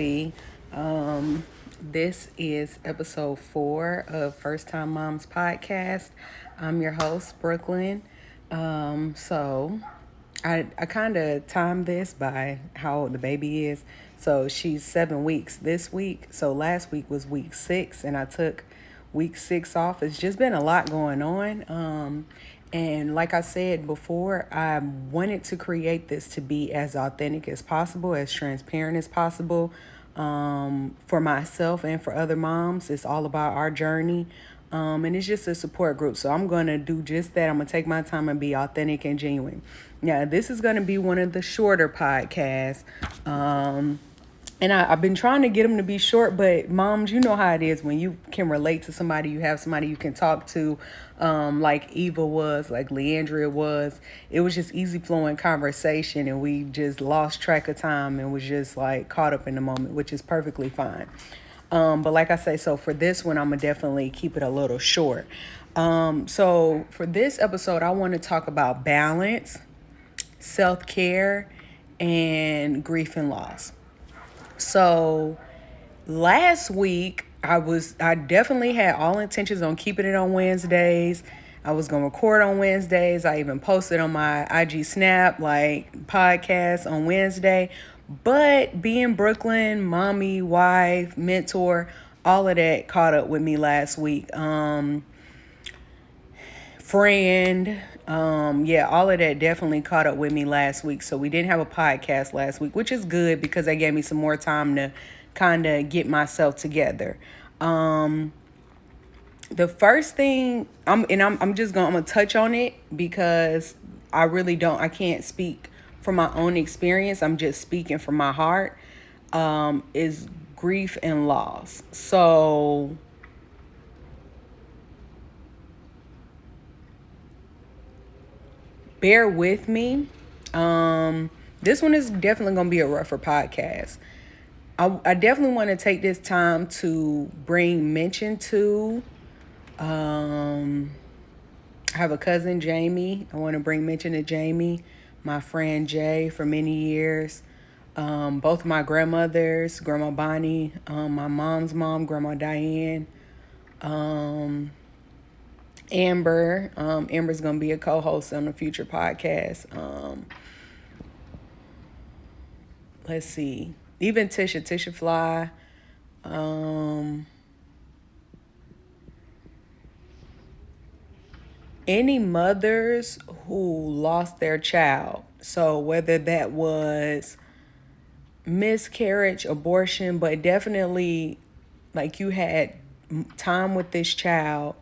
Um, this is episode 4 of First Time Moms Podcast. I'm your host, Brooklyn. So I kind of timed this by how old the baby is. So she's 7 weeks this week. So last week was week 6, and I took week 6 off. It's just been a lot going on. And like I said before, I wanted to create this to be as authentic as possible, as transparent as possible, for myself and for other moms. It's all about our journey. And it's just a support group. So I'm going to do just that. I'm going to take my time and be authentic and genuine. Now, this is going to be one of the shorter podcasts. And I've been trying to get them to be short, but moms, you know how it is when you can relate to somebody, you have somebody you can talk to, like Eva was, like Leandria was. It was just easy flowing conversation, and we just lost track of time and was just like caught up in the moment, which is perfectly fine. But like I say, so for this one, I'm going to definitely keep it a little short. So for this episode, I want to talk about balance, self-care, and grief and loss. So last week I definitely had all intentions on keeping it on Wednesdays. I was gonna record on Wednesdays. I even posted on my IG Snap like podcast on Wednesday. But being Brooklyn, mommy, wife, mentor, all of that caught up with me last week. Friend, yeah, all of that definitely caught up with me last week. So we didn't have a podcast last week, which is good because that gave me some more time to kind of get myself together. The first thing I'm gonna touch on it because I can't speak from my own experience. I'm just speaking from my heart. Is grief and loss. So bear with me. This one is definitely going to be a rougher podcast. I definitely want to take this time to bring mention to. I have a cousin, Jamie. I want to bring mention to Jamie, my friend Jay, for many years. Both my grandmothers, Grandma Bonnie, my mom's mom, Grandma Diane. Amber. Amber's gonna be a co-host on a future podcast. Let's see. Even Tisha Fly. Any mothers who lost their child. So whether that was miscarriage, abortion, but definitely like you had time with this child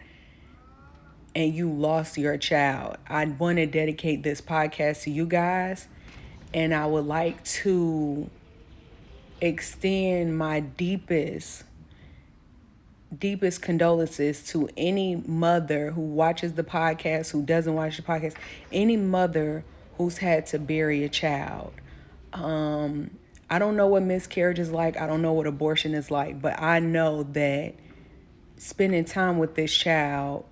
and you lost your child. I want to dedicate this podcast to you guys, and I would like to extend my deepest condolences to any mother who watches the podcast, who doesn't watch the podcast, any mother who's had to bury a child. I don't know what miscarriage is like. I don't know what abortion is like, but I know that spending time with this child,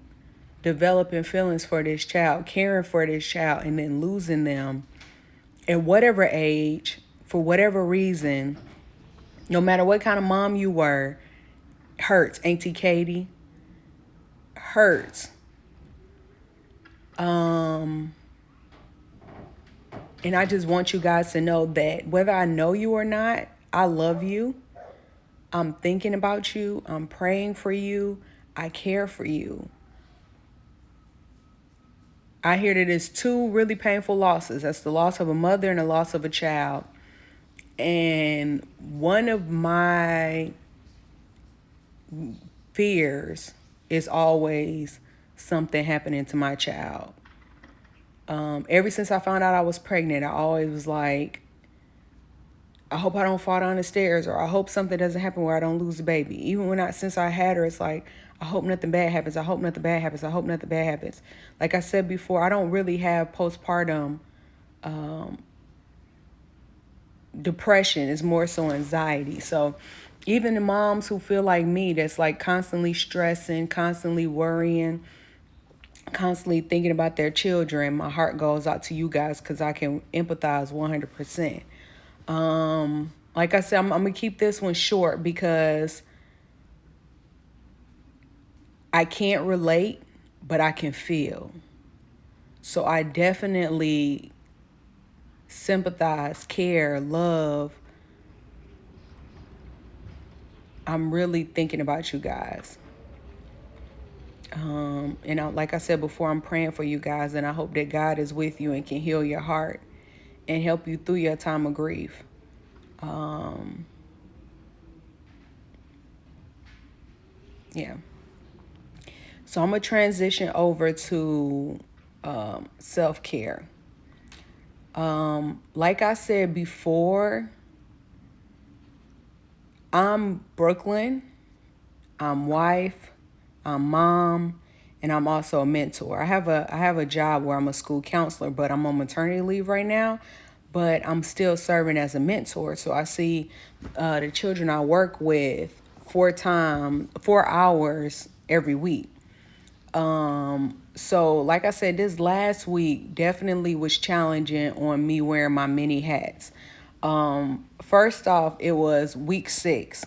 developing feelings for this child, caring for this child, and then losing them at whatever age, for whatever reason, no matter what kind of mom you were, hurts. Auntie Katie, hurts. And I just want you guys to know that whether I know you or not, I love you. I'm thinking about you. I'm praying for you. I care for you. I hear that it's two really painful losses. That's the loss of a mother and the loss of a child. And one of my fears is always something happening to my child. Ever since I found out I was pregnant, I always was like, I hope I don't fall down the stairs, or I hope something doesn't happen where I don't lose the baby. Even since I had her, it's like, I hope nothing bad happens. I hope nothing bad happens. I hope nothing bad happens. Like I said before, I don't really have postpartum depression. It's more so anxiety. So even the moms who feel like me, that's like constantly stressing, constantly worrying, constantly thinking about their children, my heart goes out to you guys because I can empathize 100%. Like I said, I'm going to keep this one short because I can't relate, but I can feel. So I definitely sympathize, care, love. I'm really thinking about you guys. Like I said before, I'm praying for you guys, and I hope that God is with you and can heal your heart and help you through your time of grief. Yeah. So I'm going to transition over to self care. Like I said before, I'm Brooklyn, I'm wife, I'm mom, and I'm also a mentor. I have a job where I'm a school counselor, but I'm on maternity leave right now. But I'm still serving as a mentor. So I see the children I work with 4 hours every week. So like I said, this last week definitely was challenging on me wearing my many hats. First off, it was week 6.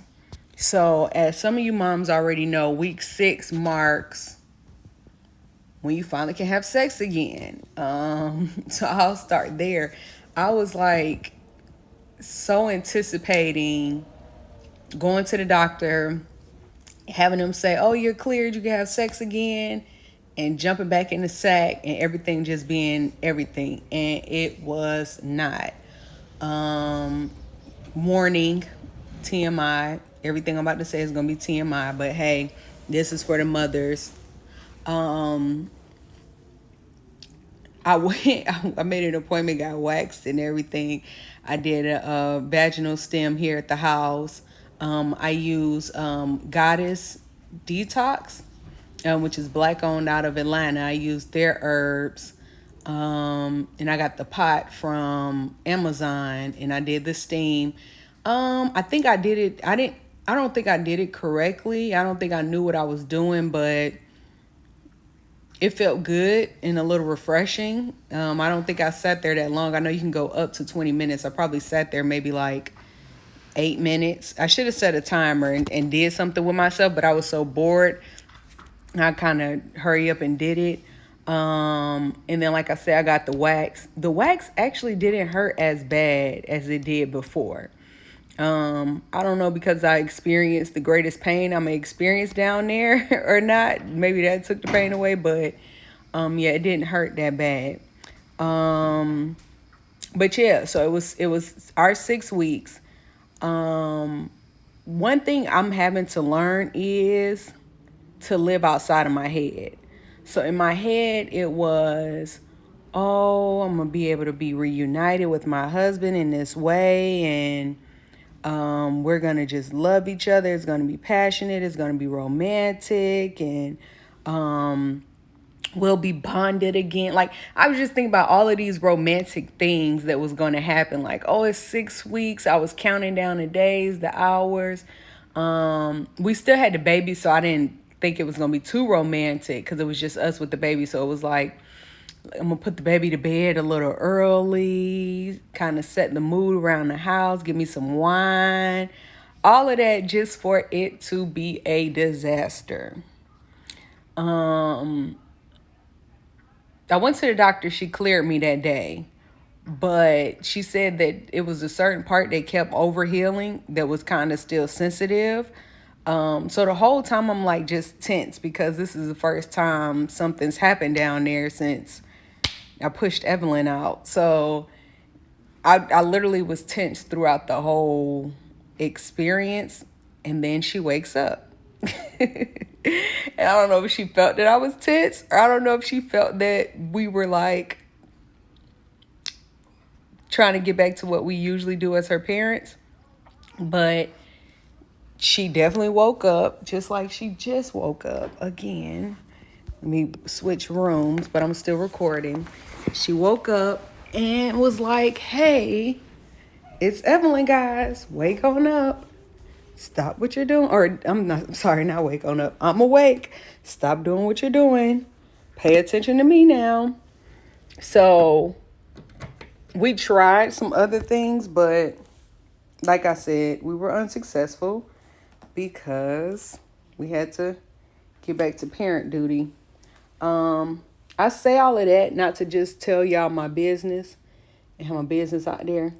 So as some of you moms already know, week 6 marks when you finally can have sex again. So I'll start there. I was like so anticipating going to the doctor, having them say, "Oh, you're cleared, you can have sex again," and jumping back in the sack and everything just being everything. And it was not. Um, Warning, TMI. Everything I'm about to say is going to be TMI, but hey, this is for the mothers. Um, I went, I made an appointment, got waxed and everything. I did a vaginal stem here at the house. I use Goddess Detox, which is black owned out of Atlanta. I use their herbs. And I got the pot from Amazon and I did the steam. I think I did it. I don't think I did it correctly. I don't think I knew what I was doing, but it felt good and a little refreshing. I don't think I sat there that long. I know you can go up to 20 minutes. I probably sat there maybe like 8 minutes. I should have set a timer and did something with myself, but I was so bored. I kind of hurry up and did it. And then, like I said, I got the wax. The wax actually didn't hurt as bad as it did before. I don't know because I experienced the greatest pain I'm gonna experience down there or not. Maybe that took the pain away, but yeah, it didn't hurt that bad. Um, but yeah, so it was our 6 weeks. One thing I'm having to learn is to live outside of my head. So in my head, it was, oh, I'm gonna be able to be reunited with my husband in this way, and we're gonna just love each other. It's gonna be passionate. It's gonna be romantic, and we'll be bonded again. Like I was just thinking about all of these romantic things that was gonna happen. Like, oh, it's 6 weeks. I was counting down the days, the hours. We still had the baby, so I didn't think it was gonna be too romantic because it was just us with the baby. So it was like, I'm gonna put the baby to bed a little early, kind of set the mood around the house, give me some wine, all of that just for it to be a disaster. Um, I went to the doctor, she cleared me that day, but she said that it was a certain part that kept overhealing that was kind of still sensitive. So the whole time I'm like just tense because this is the first time something's happened down there since I pushed Evelyn out. So I literally was tense throughout the whole experience. And then she wakes up. And I don't know if she felt that I was tense, or I don't know if she felt that we were like trying to get back to what we usually do as her parents. But she definitely woke up just like she just woke up again. Let me switch rooms, but I'm still recording. She woke up and was like, hey, it's Evelyn, guys. Wake on up. Stop what you're doing. Or I'm sorry, not wake on up. I'm awake. Stop doing what you're doing. Pay attention to me now. So we tried some other things, but like I said, we were unsuccessful because we had to get back to parent duty. Um, I say all of that not to just tell y'all my business and have my business out there.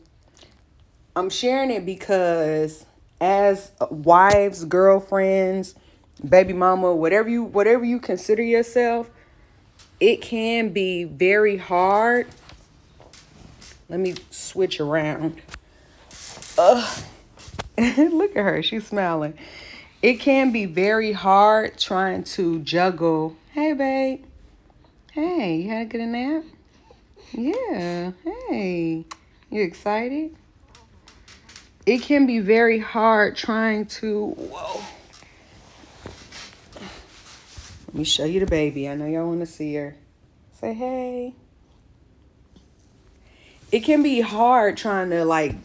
I'm sharing it because as wives, girlfriends, baby mama, whatever you consider yourself, it can be very hard. Let me switch around. Ugh. Look at her, she's smiling. It can be very hard trying to juggle. Hey, babe. Hey, you had a good nap? Yeah. Hey, you excited? It can be very hard trying to. Whoa. Let me show you the baby. I know y'all want to see her. Say hey. It can be hard trying to like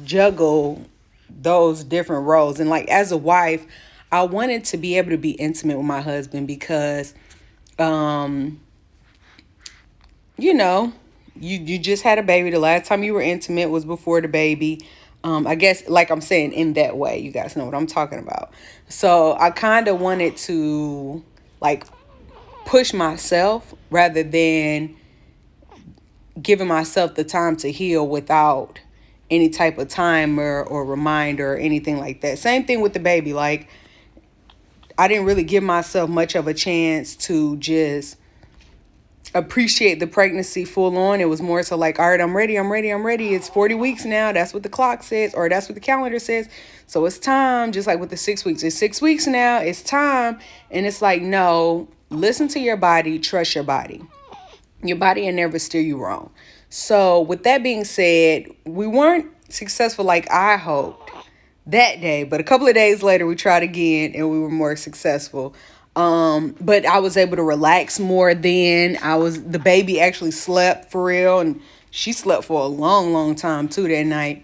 juggle those different roles. And like as a wife, I wanted to be able to be intimate with my husband because um you know, you just had a baby. The last time you were intimate was before the baby. I guess like I'm saying in that way, you guys know what I'm talking about. So I kind of wanted to like push myself rather than giving myself the time to heal without any type of timer or reminder or anything like that. Same thing with the baby. Like I didn't really give myself much of a chance to just appreciate the pregnancy full on. It was more so like, all right, I'm ready. It's 40 weeks now. That's what the clock says, or that's what the calendar says. So it's time, just like with the 6 weeks. It's 6 weeks now. It's time. And it's like, no, listen to your body, trust your body. Your body will never steer you wrong. So with that being said, we weren't successful like I hoped that day, but a couple of days later we tried again and we were more successful. But I was able to relax more then. The baby actually slept for real, and she slept for a long time too that night.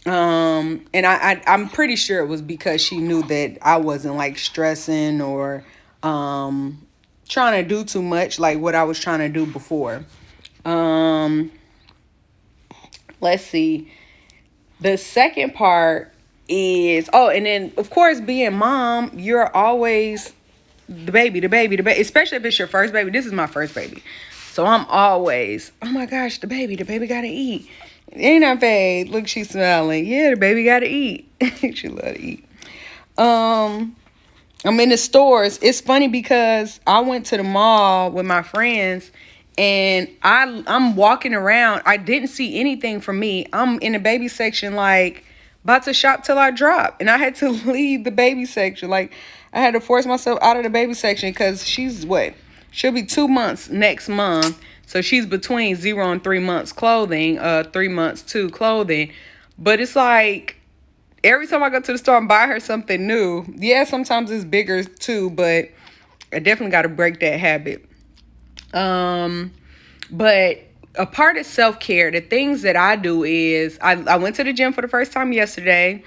And I'm pretty sure it was because she knew that I wasn't like stressing or trying to do too much like what I was trying to do before. Um, let's see. The second part is, oh, and then of course being mom, you're always the baby, especially if it's your first baby. This is my first baby. So I'm always, oh my gosh, the baby gotta eat. Ain't I babe? Look, she's smiling. Yeah, the baby gotta eat. She love to eat. Um, I'm in the stores. It's funny because I went to the mall with my friends and I'm walking around. I didn't see anything for me. I'm in the baby section like about to shop till I drop. And I had to leave the baby section. Like I had to force myself out of the baby section because she's what? She'll be 2 months next month. So she's between 0 and 3 months clothing, 3 months to clothing. But it's like every time I go to the store and buy her something new, yeah, sometimes it's bigger too, but I definitely got to break that habit. But a part of self-care, the things that I do is I went to the gym for the first time yesterday.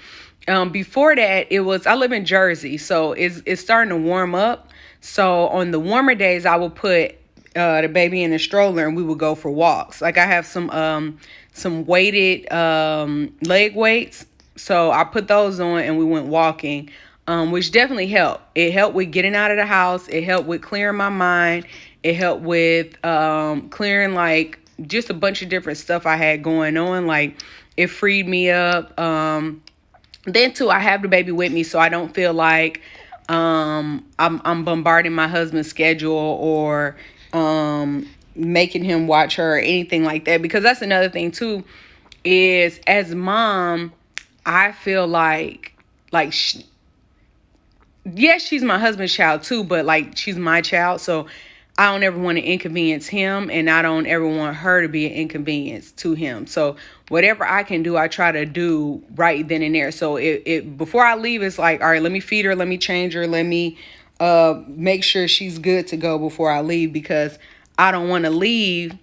Before that, I live in Jersey, so it's starting to warm up. So on the warmer days, I will put the baby in a stroller and we would go for walks. Like I have some weighted leg weights. So I put those on and we went walking, which definitely helped. It helped with getting out of the house. It helped with clearing my mind. It helped with clearing like just a bunch of different stuff I had going on. Like it freed me up. Then too, I have the baby with me, so I don't feel like I'm bombarding my husband's schedule or making him watch her or anything like that. Because that's another thing too, is as mom, I feel like yes, she's my husband's child too, but like she's my child. So I don't ever want to inconvenience him and I don't ever want her to be an inconvenience to him. So whatever I can do, I try to do right then and there. So it before I leave, it's like, all right, let me feed her, let me change her, let me make sure she's good to go before I leave, because I don't want to leave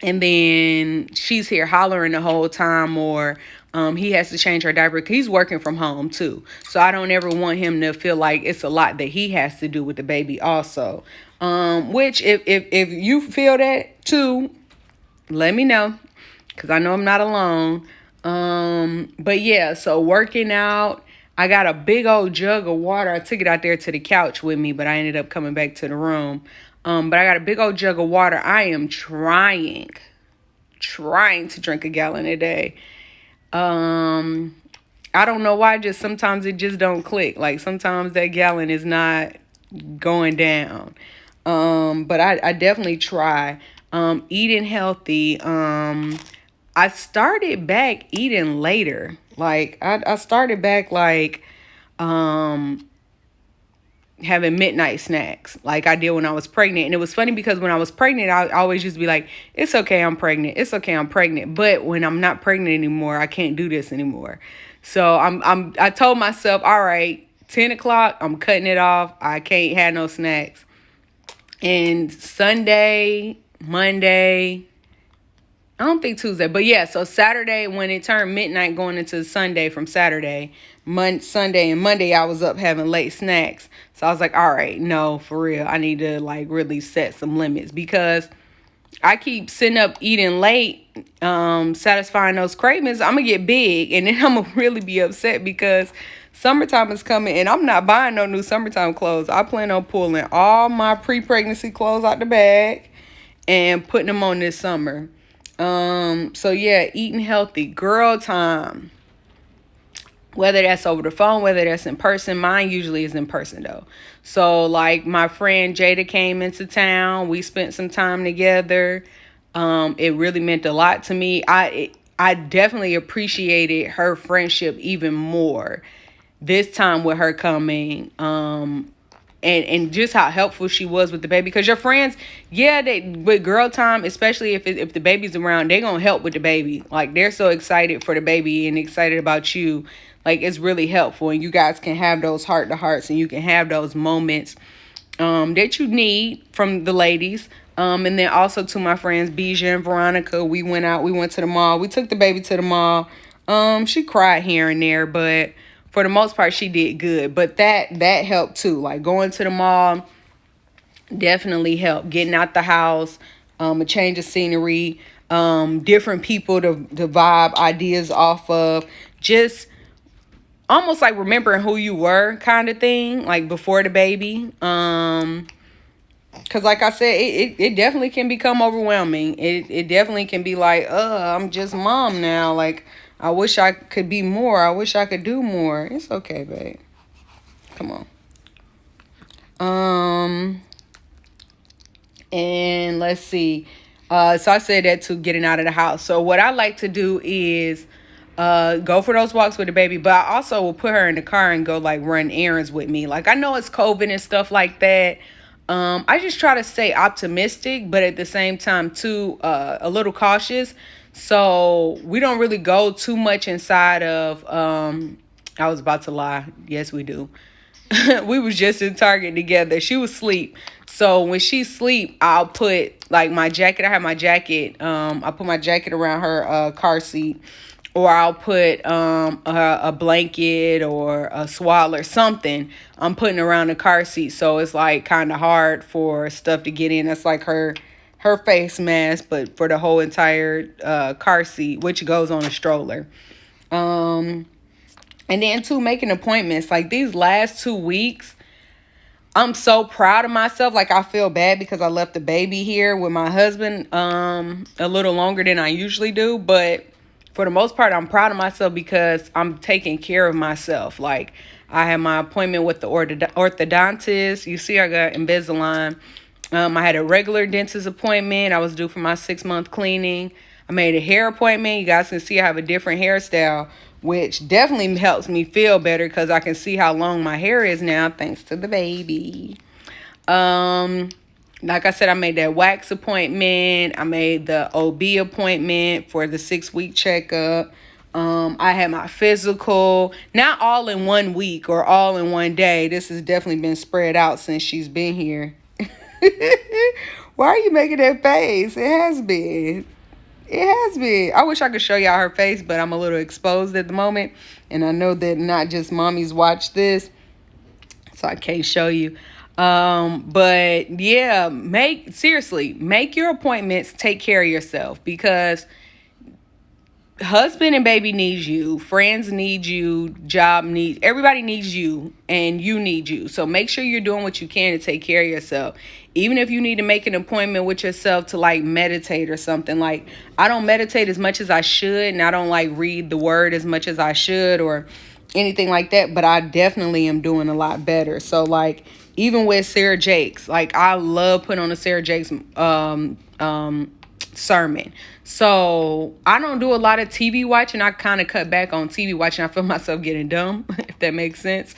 and then she's here hollering the whole time, or he has to change her diaper. He's working from home too. So I don't ever want him to feel like it's a lot that he has to do with the baby also. Which if you feel that too, let me know, because I know I'm not alone. But yeah, so working out. I got a big old jug of water. I took it out there to the couch with me, but I ended up coming back to the room. But I got a big old jug of water. I am trying to drink a gallon a day. Um, I don't know why. Just sometimes it just don't click. Like sometimes that gallon is not going down. But I definitely try. Eating healthy. I started back eating later. Like I started back like um having midnight snacks like I did when I was pregnant. And it was funny because when I was pregnant, I always used to be like, it's okay, I'm pregnant. It's okay, I'm pregnant. But when I'm not pregnant anymore, I can't do this anymore. So I told myself, all right, 10 o'clock, I'm cutting it off. I can't have no snacks. And Sunday, Monday, I don't think Tuesday, but yeah, so Saturday when it turned midnight going into Sunday from Saturday, Sunday and Monday I was up having late snacks. So I was like, all right, no, for real. I need to like really set some limits because I keep sitting up eating late, satisfying those cravings. I'm going to get big and then I'm going to really be upset because summertime is coming and I'm not buying no new summertime clothes. I plan on pulling all my pre-pregnancy clothes out the bag and putting them on this summer. So yeah, eating healthy, girl time. Whether that's over the phone, whether that's in person, mine usually is in person though. So like my friend Jada came into town, we spent some time together. It really meant a lot to me. I definitely appreciated her friendship even more this time with her coming. And just how helpful she was with the baby. Because your friends, yeah, they with girl time, especially if the baby's around, they're going to help with the baby. Like, they're so excited for the baby and excited about you. Like, it's really helpful. And you guys can have those heart-to-hearts and you can have those moments that you need from the ladies. And then also to my friends, Bija and Veronica, we went out. We went to the mall. We took the baby to the mall. She cried here and there, but for the most part, she did good. But that helped too. Like going to the mall definitely helped. Getting out the house, a change of scenery, different people to vibe ideas off of. Just almost like remembering who you were kind of thing, like before the baby. Because like I said, it definitely can become overwhelming. It definitely can be like, I'm just mom now. Like, I wish I could be more. I wish I could do more. It's okay, babe. Come on. And let's see. So I said that to getting out of the house. So what I like to do is go for those walks with the baby, but I also will put her in the car and go like run errands with me. Like I know it's COVID and stuff like that. I just try to stay optimistic, but at the same time too, a little cautious. So we don't really go too much inside of, I was about to lie. Yes, we do. We was just in Target together. She was asleep. So when she sleep, I'll put like my jacket. I have my jacket. I put my jacket around her car seat. Or I'll put a blanket or a swathe or something I'm putting around the car seat. So it's like kind of hard for stuff to get in. That's like her face mask, but for the whole entire car seat, which goes on a stroller. And then too, making appointments. Like these last 2 weeks, I'm so proud of myself. Like I feel bad because I left the baby here with my husband a little longer than I usually do. But for the most part, I'm proud of myself because I'm taking care of myself. Like I had my appointment with the orthodontist. You see, I got Invisalign. I had a regular dentist appointment. I was due for my 6-month cleaning. I made a hair appointment. You guys can see I have a different hairstyle, which definitely helps me feel better because I can see how long my hair is now thanks to the baby. Like I said, I made that wax appointment. I made the OB appointment for the 6-week checkup. I had my physical, not all in 1 week or all in one day. This has definitely been spread out since she's been here. Why are you making that face? It has been. It has been. I wish I could show y'all her face, but I'm a little exposed at the moment. And I know that not just mommies watch this, so I can't show you. But yeah, make your appointments, take care of yourself because husband and baby needs you, friends need you, job needs, everybody needs you, and you need you. So make sure you're doing what you can to take care of yourself. Even if you need to make an appointment with yourself to like meditate or something. Like, I don't meditate as much as I should, and I don't like read the word as much as I should or anything like that, but I definitely am doing a lot better. So like, even with Sarah Jakes, like, I love putting on a Sarah Jakes sermon. So I don't do a lot of TV watching. I kind of cut back on TV watching. I feel myself getting dumb, if that makes sense.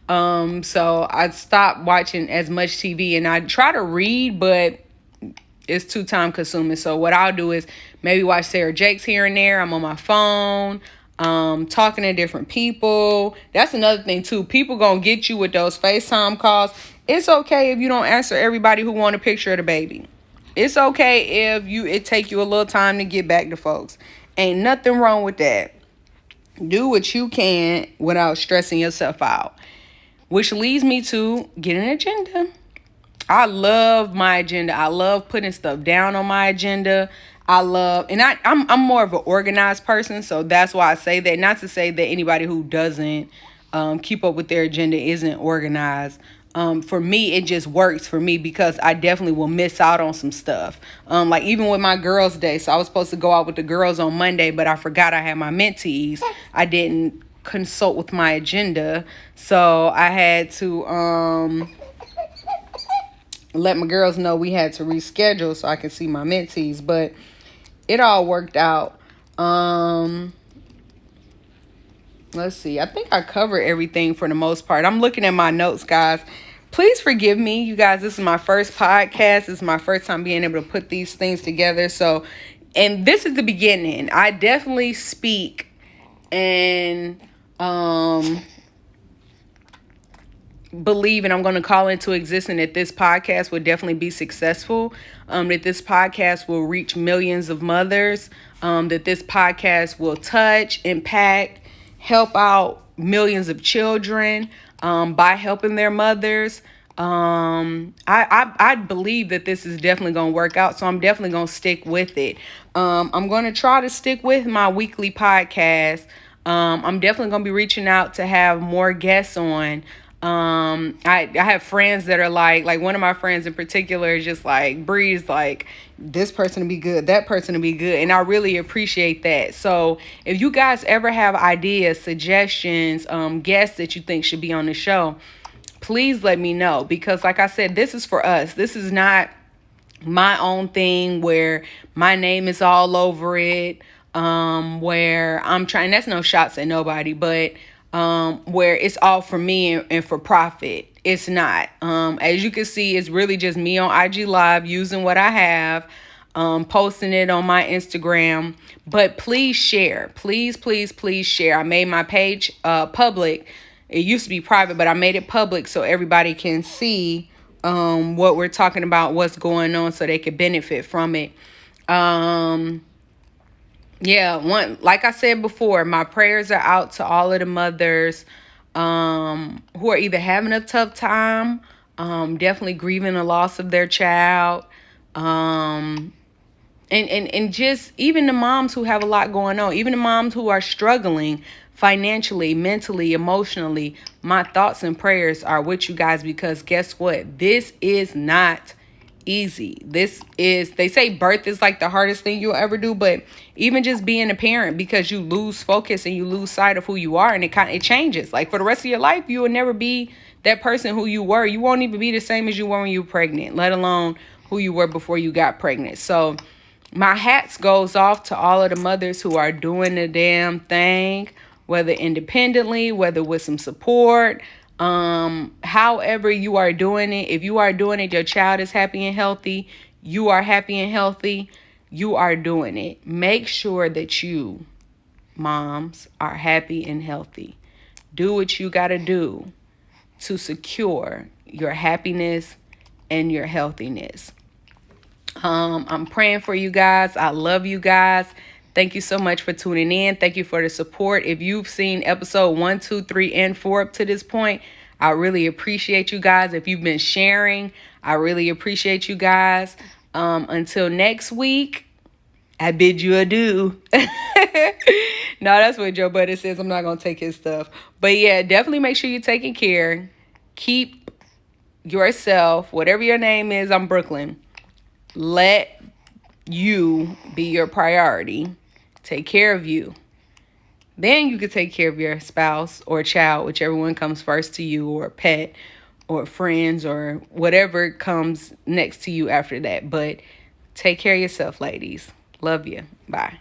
So I stopped watching as much TV, and I try to read, but it's too time consuming. So what I'll do is maybe watch Sarah Jakes here and there. I'm on my phone, talking to different people. That's another thing too. People gonna get you with those FaceTime calls. It's okay if you don't answer everybody who want a picture of the baby. It's okay if it take you a little time to get back to folks. Ain't nothing wrong with that. Do what you can without stressing yourself out. Which leads me to get an agenda. I love my agenda. I love putting stuff down on my agenda. I'm more of an organized person, so that's why I say that. Not to say that anybody who doesn't keep up with their agenda isn't organized. For me, it just works for me because I definitely will miss out on some stuff. Like even with my girls' day. So I was supposed to go out with the girls on Monday, but I forgot I had my mentees. I didn't consult with my agenda. So I had to let my girls know we had to reschedule so I could see my mentees. But it all worked out. Let's see. I think I covered everything for the most part. I'm looking at my notes, guys. Please forgive me, you guys. This is my first podcast. This is my first time being able to put these things together. So, and this is the beginning. I definitely speak and believe, and I'm going to call into existence that this podcast will definitely be successful. That this podcast will reach millions of mothers. That this podcast will touch, impact, help out millions of children by helping their mothers. I believe that this is definitely going to work out, so I'm definitely going to stick with it. I'm going to try to stick with my weekly podcast. I'm definitely going to be reaching out to have more guests on. I have friends that are like one of my friends in particular is just like, Bree's like, this person to be good, that person to be good. And I really appreciate that. So if you guys ever have ideas, suggestions, guests that you think should be on the show, please let me know. Because like I said, this is for us. This is not my own thing where my name is all over it. Where I'm trying, that's no shots at nobody, but where it's all for me and for profit. It's not. As you can see, it's really just me on IG Live using what I have, posting it on my Instagram. But please share. Please, please, please share. I made my page public. It used to be private, but I made it public so everybody can see what we're talking about, what's going on, so they can benefit from it. Yeah, like I said before, my prayers are out to all of the mothers who are either having a tough time, definitely grieving the loss of their child, and just even the moms who have a lot going on, even the moms who are struggling financially, mentally, emotionally. My thoughts and prayers are with you guys, because guess what? This is not easy. They say birth is like the hardest thing you'll ever do, but even just being a parent, because you lose focus and you lose sight of who you are, and it changes. Like for the rest of your life, you will never be that person who you were. You won't even be the same as you were when you were pregnant, let alone who you were before you got pregnant. So my hats goes off to all of the mothers who are doing the damn thing, whether independently, whether with some support. However you are doing it, if you are doing it, your child is happy and healthy, you are happy and healthy, you are doing it. Make sure that you, moms, are happy and healthy. Do what you got to do to secure your happiness and your healthiness. I'm praying for you guys. I love you guys. Thank you so much for tuning in. Thank you for the support. If you've seen episode 1, 2, 3, and 4 up to this point, I really appreciate you guys. If you've been sharing, I really appreciate you guys. Until next week, I bid you adieu. No, that's what Joe Budden says. I'm not going to take his stuff. But yeah, definitely make sure you're taking care. Keep yourself, whatever your name is, I'm Brooklyn. Let you be your priority. Take care of you. Then you can take care of your spouse or child, whichever one comes first to you, or a pet, or friends, or whatever comes next to you after that. But take care of yourself, ladies. Love you. Bye.